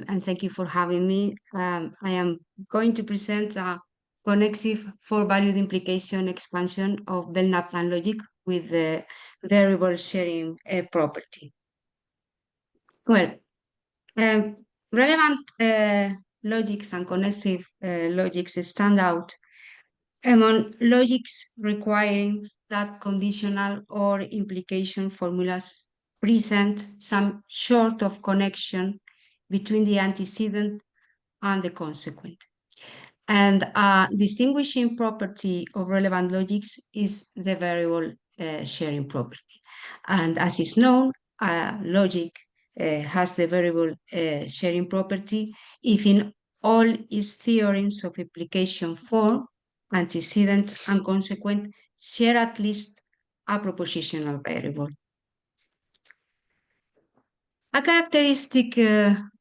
and thank you for having me. I am going to present a Connexive for-valued implication expansion of Belnap and logic with the variable sharing property. Well, um, relevant logics and connective logics stand out among logics requiring that conditional or implication formulas present some sort of connection between the antecedent and the consequent. And a distinguishing property of relevant logics is the variable sharing property. And as is known, logic has the variable sharing property if in all its theorems of implication form, antecedent and consequent share at least a propositional variable. A characteristic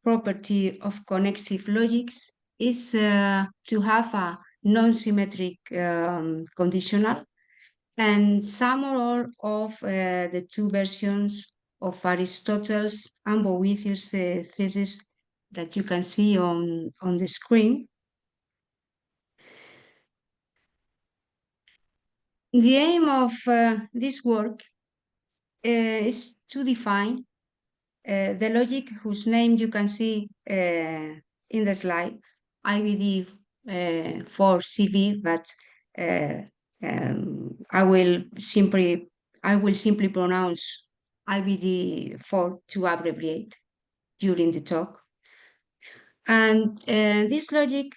property of connexive logics is to have a non-symmetric conditional, and some or all of the two versions of Aristotle's and Boethius' thesis that you can see on the screen. The aim of this work is to define the logic whose name you can see in the slide, IBD for CV, but I will simply pronounce IBD 4 to abbreviate during the talk. And this logic,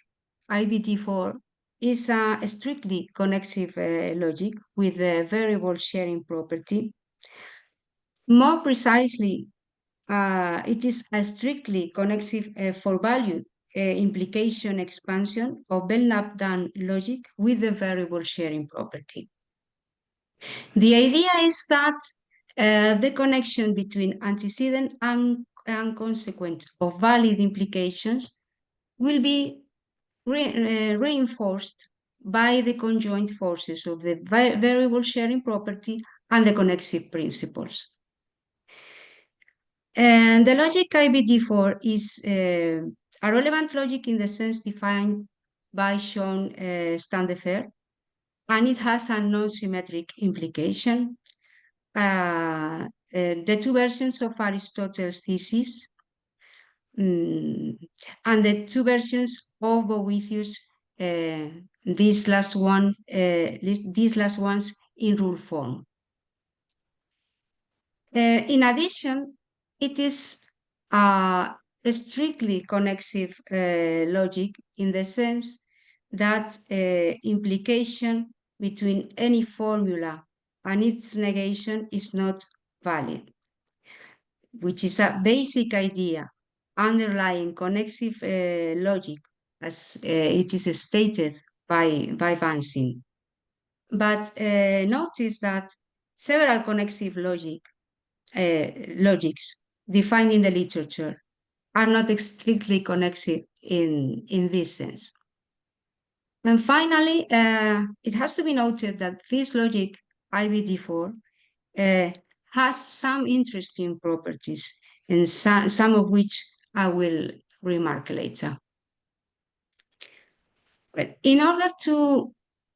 IBD4, is a strictly connexive logic with a variable sharing property. More precisely, it is a strictly connexive for-valued implication expansion of Belnap-Dunn logic with the variable sharing property. The idea is that the connection between antecedent and consequent of valid implications will be reinforced by the conjoint forces of the variable sharing property and the connexive principles. And the logic IBD4 is a relevant logic in the sense defined by Jean Standefer, and it has a non-symmetric implication. The two versions of Aristotle's thesis and the two versions of Boethius, these last ones in rule form. In addition, it is a strictly connexive logic in the sense that implication between any formula and its negation is not valid, which is a basic idea underlying connexive logic as it is stated by Vancing. But notice that several connexive logics defined in the literature are not strictly connexive in this sense. And finally, it has to be noted that this logic, IBD4, has some interesting properties, and some of which I will remark later. But in order to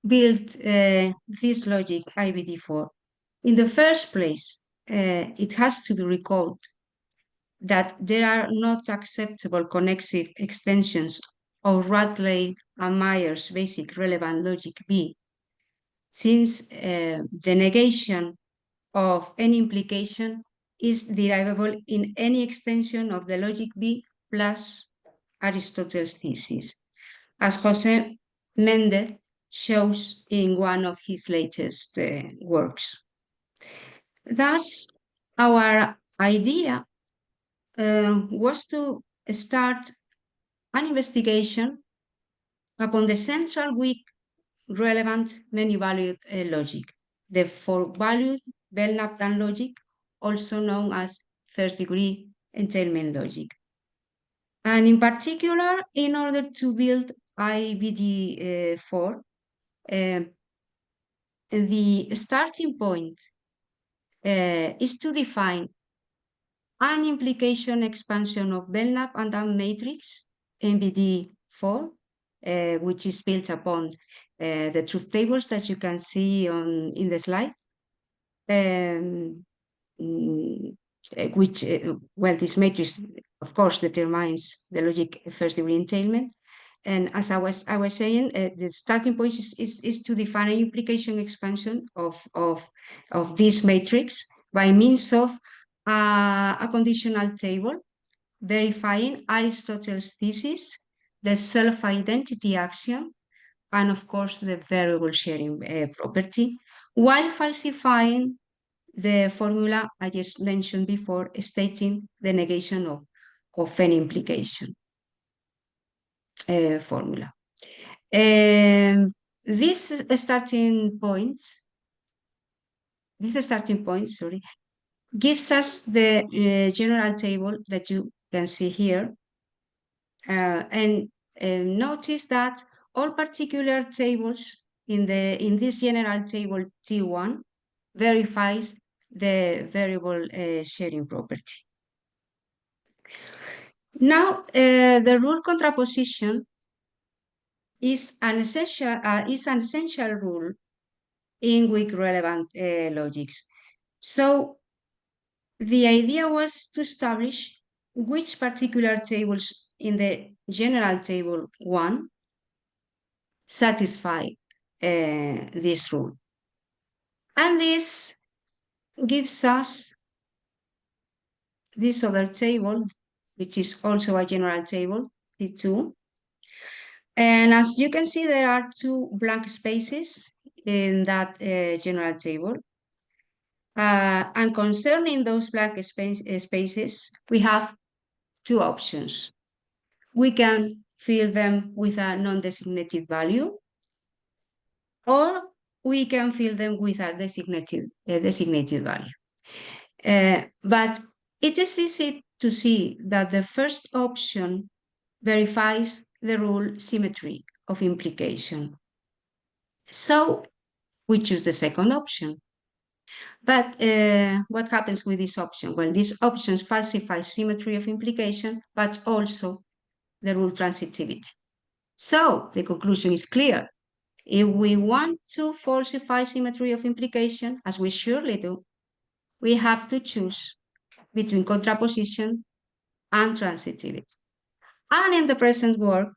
build this logic, IBD4, in the first place, it has to be recalled that there are not acceptable connexive extensions of Radley and Meyer's basic relevant logic B, since the negation of any implication is derivable in any extension of the logic B plus Aristotle's thesis, as Jose Mendez shows in one of his latest works. Thus, our idea was to start an investigation upon the central weak relevant many-valued logic, the for-valued Belknap-Dunn logic, also known as first-degree entailment logic. And in particular, in order to build IBD4, the starting point is to define an implication expansion of Belnap and Dunn matrix MBD4, which is built upon the truth tables that you can see in the slide. Which, well, this matrix, of course, determines the logic first degree entailment. And as I was saying, the starting point is to define an implication expansion of this matrix by means of a conditional table verifying Aristotle's thesis, the self-identity axiom, and of course the variable sharing property, while falsifying the formula I just mentioned before, stating the negation of any implication formula. This starting point, sorry, gives us the general table that you can see here. And notice that all particular tables in this general table T1 verifies the variable sharing property. Now, the rule contraposition is an essential rule in weak relevant logics. So the idea was to establish which particular tables in the general table 1 satisfy this rule. And this gives us this other table, which is also a general table, T2. And as you can see, there are two blank spaces in that general table. And concerning those blank spaces, we have two options. We can fill them with a non-designated value, or we can fill them with a designated value. But it is easy to see that the first option verifies the rule symmetry of implication. So we choose the second option. But what happens with this option? Well, these options falsify symmetry of implication, but also the rule transitivity. So the conclusion is clear. If we want to falsify symmetry of implication, as we surely do, we have to choose between contraposition and transitivity. And in the present work,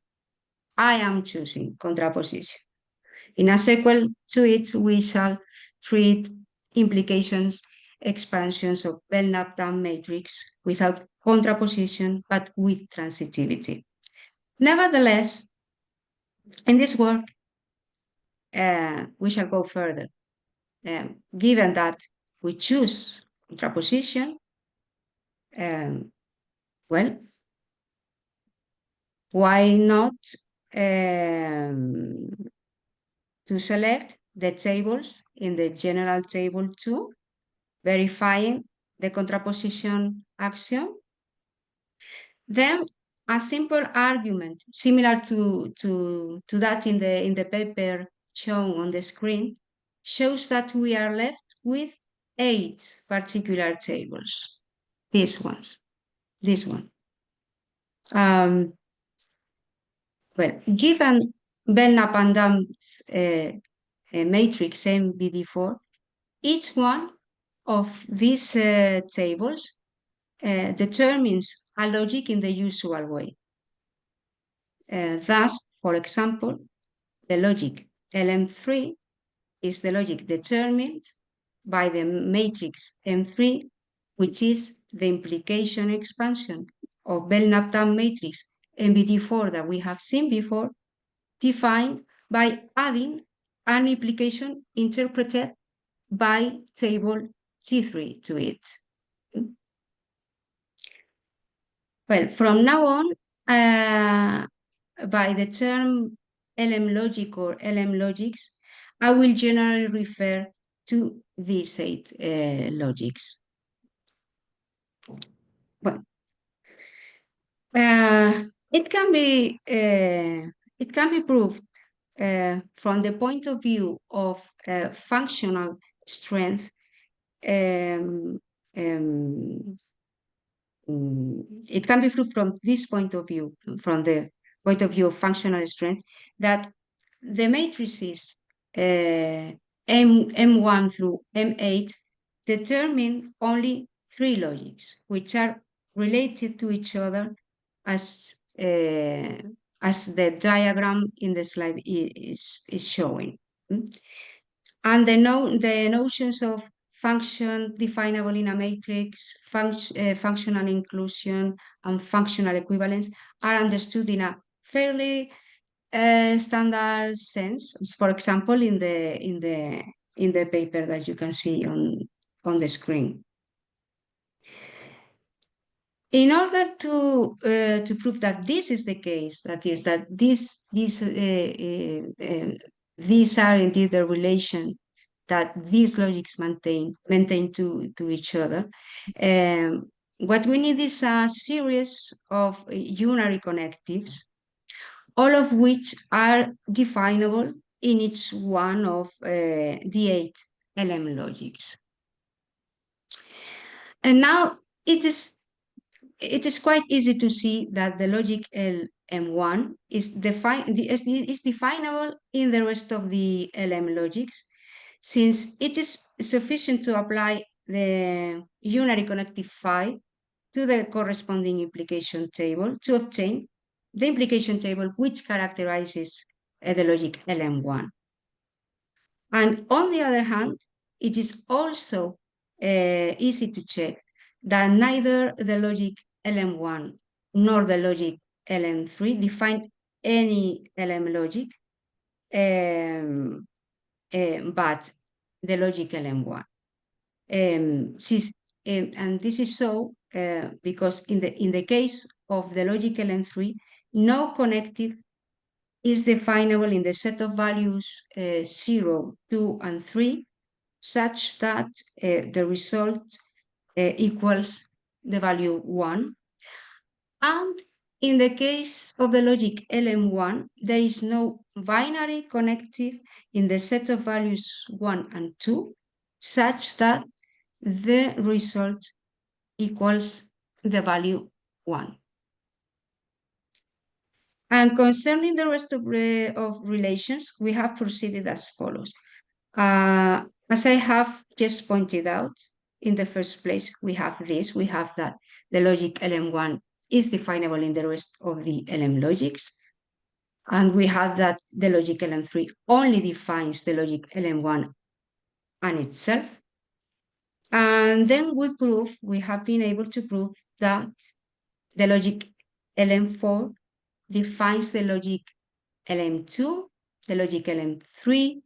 I am choosing contraposition. In a sequel to it, we shall treat implications, expansions of Belknap-Dunn matrix without contraposition, but with transitivity. Nevertheless, in this work, we shall go further. Given that we choose contraposition, well, why not to select the tables in the general table 2, verifying the contraposition axiom? Then a simple argument similar to that in the paper shown on the screen shows that we are left with 8 particular tables. These ones, this one. Well, given Belknap and Dunn matrix MBD4, each one of these tables determines a logic in the usual way. Thus, for example, the logic LM3 is the logic determined by the matrix M3, which is the implication expansion of Belknap-Dunn matrix MBD4 that we have seen before, defined by adding an implication interpreted by table T3 to it. Well, from now on, by the term LM logic or LM logics, I will generally refer to these 8 logics. Well, it can be proved from the point of view of functional strength it can be proved from this point of view, from the point of view of functional strength, that the matrices M1 through M8 determine only three logics, which are related to each other as the diagram in the slide is showing. And the notions of function definable in a matrix, functional inclusion, and functional equivalence are understood in a fairly standard sense. For example, in the paper that you can see on the screen. In order to prove that this is the case, that is that these are indeed the relation that these logics maintain to each other, what we need is a series of unary connectives, all of which are definable in each one of the 8 LM logics. And now it is quite easy to see that the logic LM1 is definable in the rest of the LM logics, since it is sufficient to apply the unary connective phi to the corresponding implication table to obtain the implication table which characterizes the logic LM1. And on the other hand, it is also easy to check that neither the logic LM1 nor the logic LM3 define any LM logic, but the logic LM1. And this is so because in the case of the logic LM3, no connective is definable in the set of values 0, 2, and 3, such that the result equals the value 1. And in the case of the logic LM1, there is no binary connective in the set of values 1 and 2, such that the result equals the value 1. And concerning the rest of relations, we have proceeded as follows. As I have just pointed out, in the first place, we have that the logic LM1 is definable in the rest of the LM logics. And we have that the logic LM3 only defines the logic LM1 and itself. And then we have been able to prove that the logic LM4 defines the logic LM2, the logic LM3,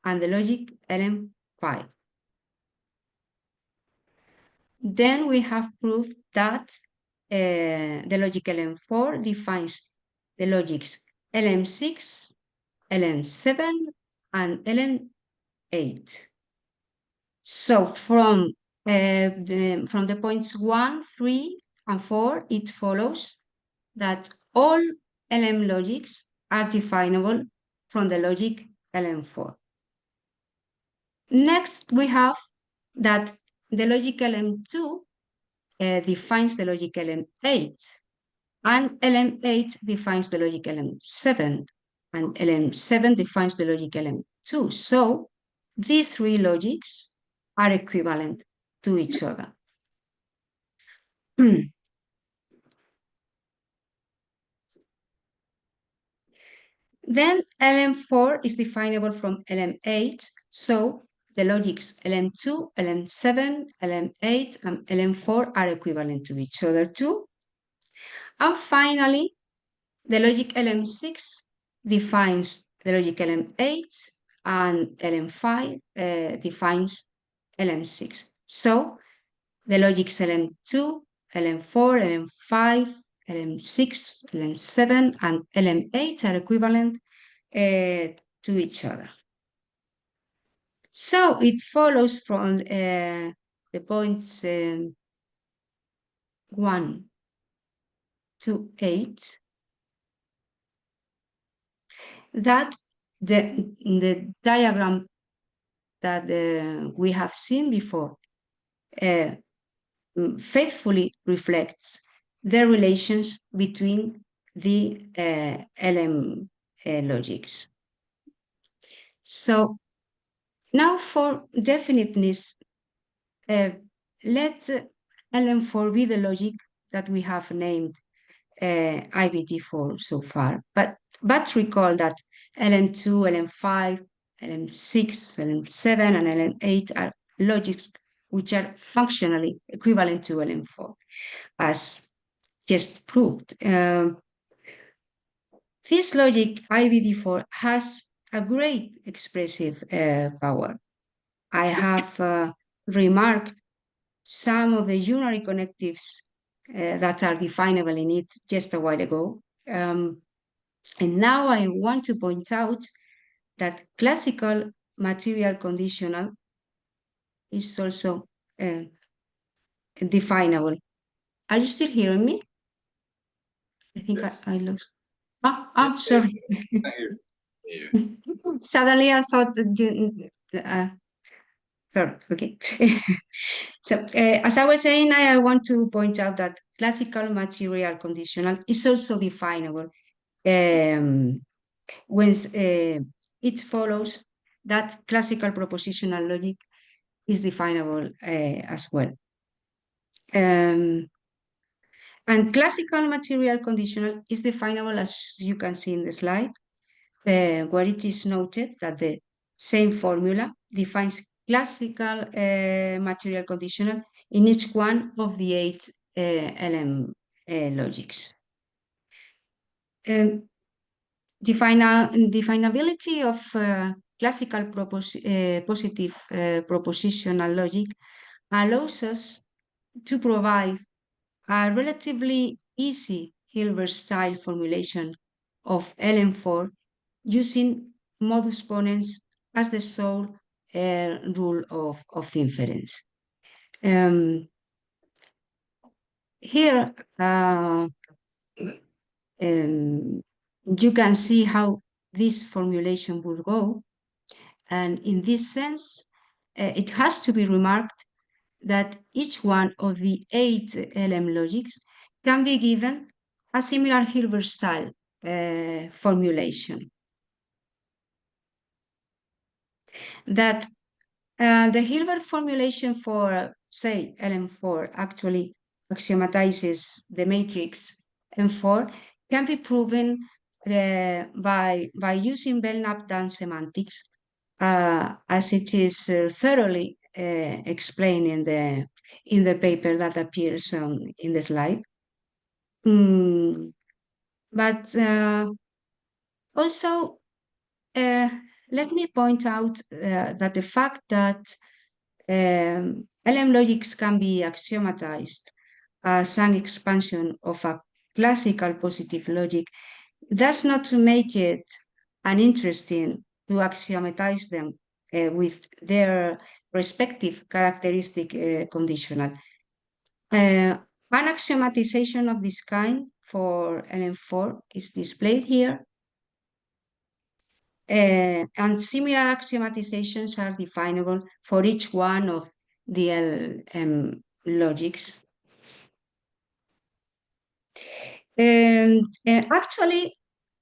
and the logic LM5. Then we have proved that the logic LM4 defines the logics LM6, LM7, and LM8. So from the points 1, 3, and 4, it follows that all LM logics are definable from the logic LM4. Next, we have that the logic LM2 defines the logic LM8, and LM8 defines the logic LM7, and LM7 defines the logic LM2. So these three logics are equivalent to each other. Then LM4 is definable from LM8, so the logics LM2, LM7, LM8, and LM4 are equivalent to each other too. And finally, the logic LM6 defines the logic LM8, and LM5 defines LM6. So the logics LM2, LM4, LM5, LM6, LM7, and LM8 are equivalent to each other. So it follows from the points 1 to 8 that the diagram that we have seen before faithfully reflects the relations between the LM logics. So now for definiteness, let LM4 be the logic that we have named IBD4 so far. But recall that LM2, LM5, LM6, LM7, and LM8 are logics which are functionally equivalent to LM4, as just proved. This logic IBD4 has a great expressive power. I have remarked some of the unary connectives that are definable in it just a while ago. And now I want to point out that classical material conditional is also definable. Are you still hearing me? I think Yes. I lost. Sorry. Suddenly I thought that you, sorry, okay. So as I was saying, I want to point out that classical material conditional is also definable when it follows that classical propositional logic is definable as well. And classical material conditional is definable, as you can see in the slide, where it is noted that the same formula defines classical material conditional in each one of the 8 LM logics. Definability of classical positive propositional logic allows us to provide a relatively easy Hilbert-style formulation of LM4 using modus ponens as the sole rule of inference. Here, you can see how this formulation would go. And in this sense, it has to be remarked that each one of the 8 LM logics can be given a similar Hilbert-style formulation. That the Hilbert formulation for, say, LM4 actually axiomatizes the matrix M4 can be proven by using Belnap Dunn semantics, as it is thoroughly explained in the paper that appears in the slide. But also, let me point out that the fact that LM logics can be axiomatized as an expansion of a classical positive logic does not make it uninteresting to axiomatize them with their respective characteristic conditional. An axiomatization of this kind for LM4 is displayed here. And similar axiomatizations are definable for each one of the LM logics. And actually,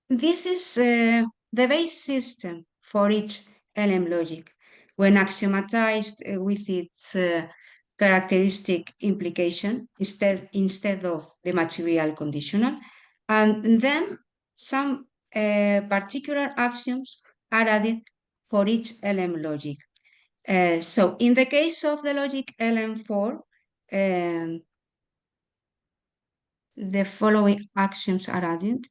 this is the base system for each LM logic when axiomatized with its characteristic implication instead of the material conditional. And then some particular axioms are added for each LM logic. So in the case of the logic LM4, the following axioms are added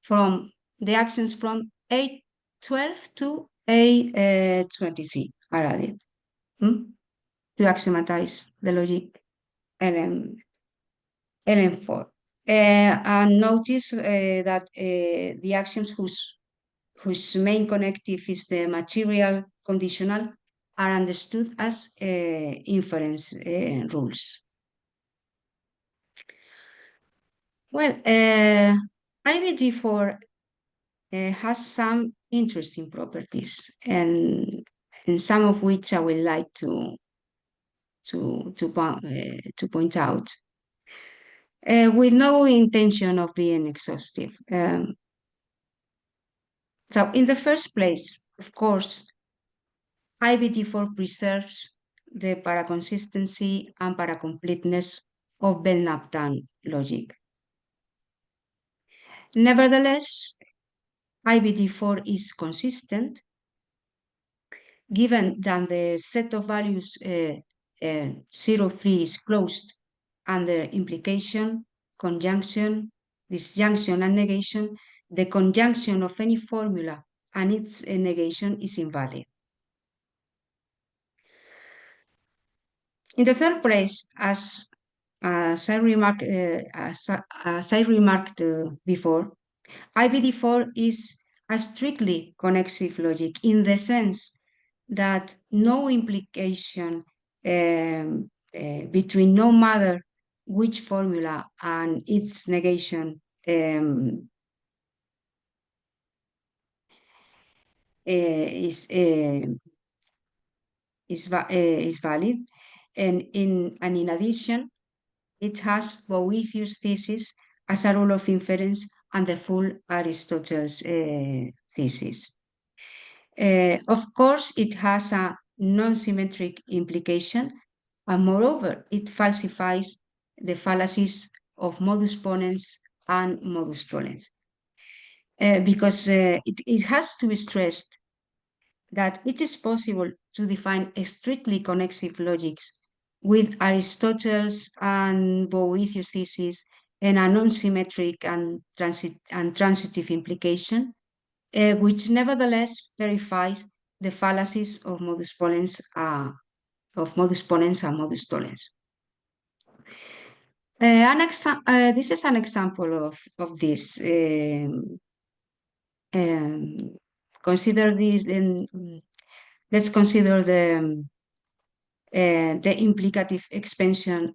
from the axioms from A12 to A23 are added to axiomatize the logic LM4. And notice that the axioms whose main connective is the material conditional are understood as inference rules. Well, IBD4 has some interesting properties, and some of which I would like to to point out, with no intention of being exhaustive. So in the first place, of course, IBD4 preserves the paraconsistency and paracompleteness of Belknap Dunn logic. Nevertheless, IBD4 is consistent given that the set of values 0, 3 is closed under implication, conjunction, disjunction, and negation. The conjunction of any formula and its negation is invalid. In the third place, as I remarked before, IBD4 is a strictly connexive logic in the sense that no implication between no matter which formula and its negation is valid, and in addition, it has Boethius thesis as a rule of inference and the full Aristotle's thesis. Of course, it has a non-symmetric implication, and moreover, it falsifies the fallacies of modus ponens and modus tollens. Because it has to be stressed that it is possible to define a strictly connexive logics with Aristotle's and Boethius thesis and a non-symmetric and transitive implication, which nevertheless verifies the fallacies of modus ponens and modus tollens. This is an example of this. Consider this, let's consider the implicative expansion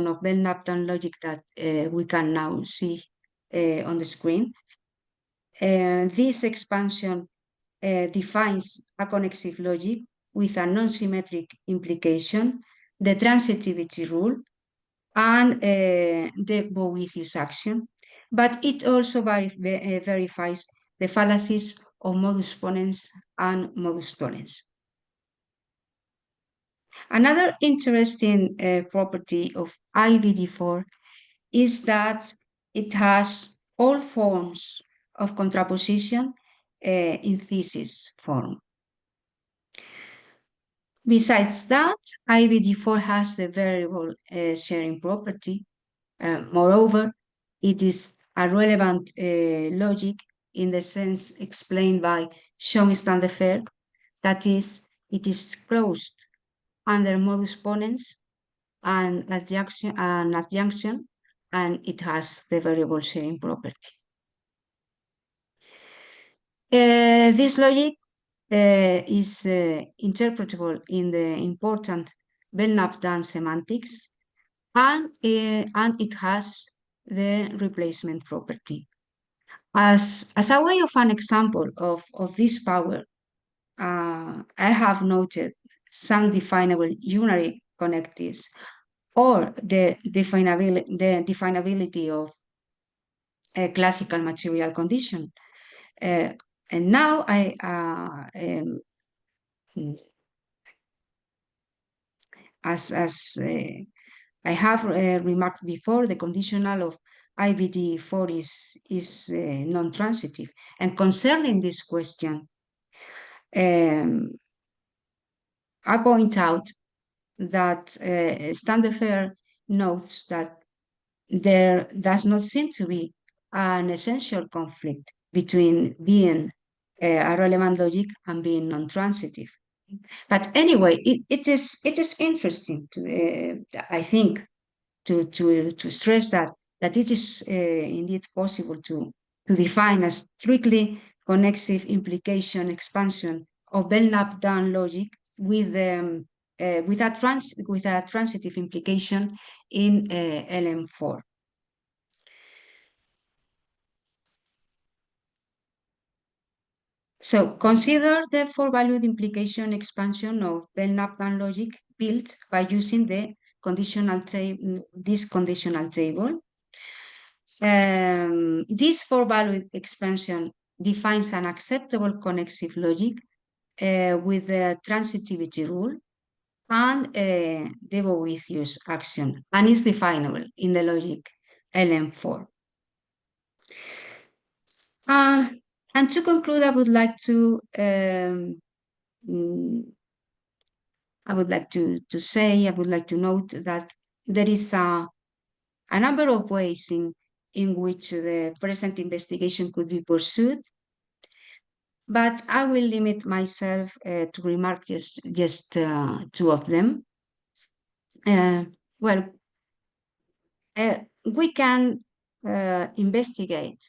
of Belknap logic that we can now see on the screen. This expansion defines a connexive logic with a non-symmetric implication, the transitivity rule, and the Boethius axiom, but it also verifies the fallacies of modus ponens and modus tollens. Another interesting property of IBD4 is that it has all forms of contraposition in thesis form. Besides that, IBD4 has the variable sharing property. Moreover, it is a relevant logic in the sense explained by Schoenstatt-Defer, that is, it is closed under modus ponens and adjunction, and it has the variable sharing property. This logic is interpretable in the important Belknap-Dunn semantics, and it has the replacement property. As a way of an example of this power, I have noted some definable unary connectives or the definability of a classical material condition. And now as I have remarked before, the conditional of IBD4 is non-transitive. And concerning this question, I point out that Standefer notes that there does not seem to be an essential conflict between being a relevant logic and being non-transitive. But anyway, it is interesting to, I think, to stress that it is indeed possible to define a strictly connexive implication expansion of Belknap-Dunn logic with a transitive implication in LM4. So consider the four-valued implication expansion of Belknap logic built by using the conditional table, this conditional table. This four-value expansion defines an acceptable connexive logic with the transitivity rule and the Boethius axiom, and is definable in the logic LM4. And to conclude, I would like to note that there is a number of ways in which the present investigation could be pursued, but I will limit myself to remark just two of them. Well, we can investigate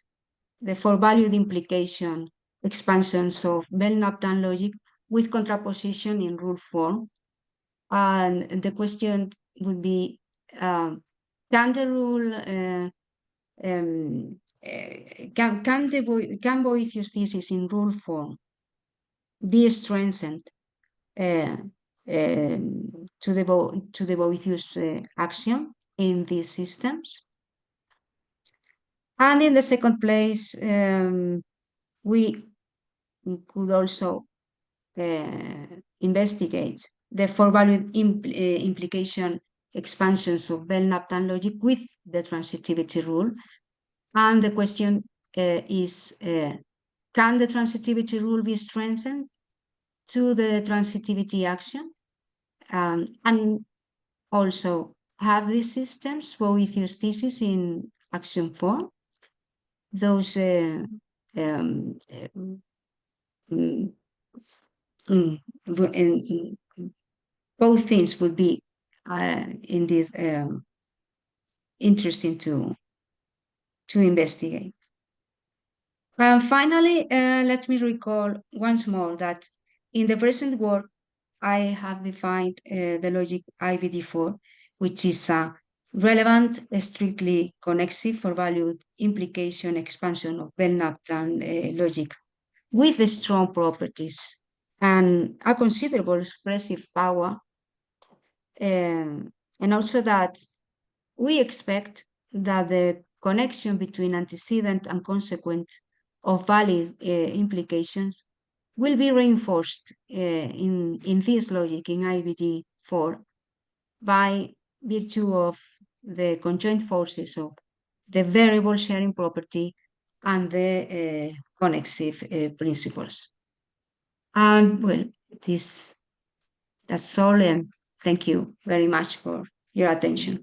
the four-valued implication expansions of Belnap Dunn logic with contraposition in rule form. And the question would be, can the rule, can Boethius thesis in rule form be strengthened to the Boethius axiom in these systems? And in the second place, we could also investigate the four-valued implication expansions of Belknap-Dunn logic with the transitivity rule. And the question is, can the transitivity rule be strengthened to the transitivity axiom? And also, have these systems Boethius thesis in axiom form? Those both things would be indeed interesting to investigate. Finally, let me recall once more that in the present work, I have defined the logic IVD4, which is a relevant, strictly connexive for valued implication expansion of Belknap-Dunn logic with strong properties and a considerable expressive power. And also that we expect that the connection between antecedent and consequent of valid implications will be reinforced in this logic in IVD4 by virtue of the conjoint forces of the variable sharing property and the connexive principles. And well, that's all. And thank you very much for your attention.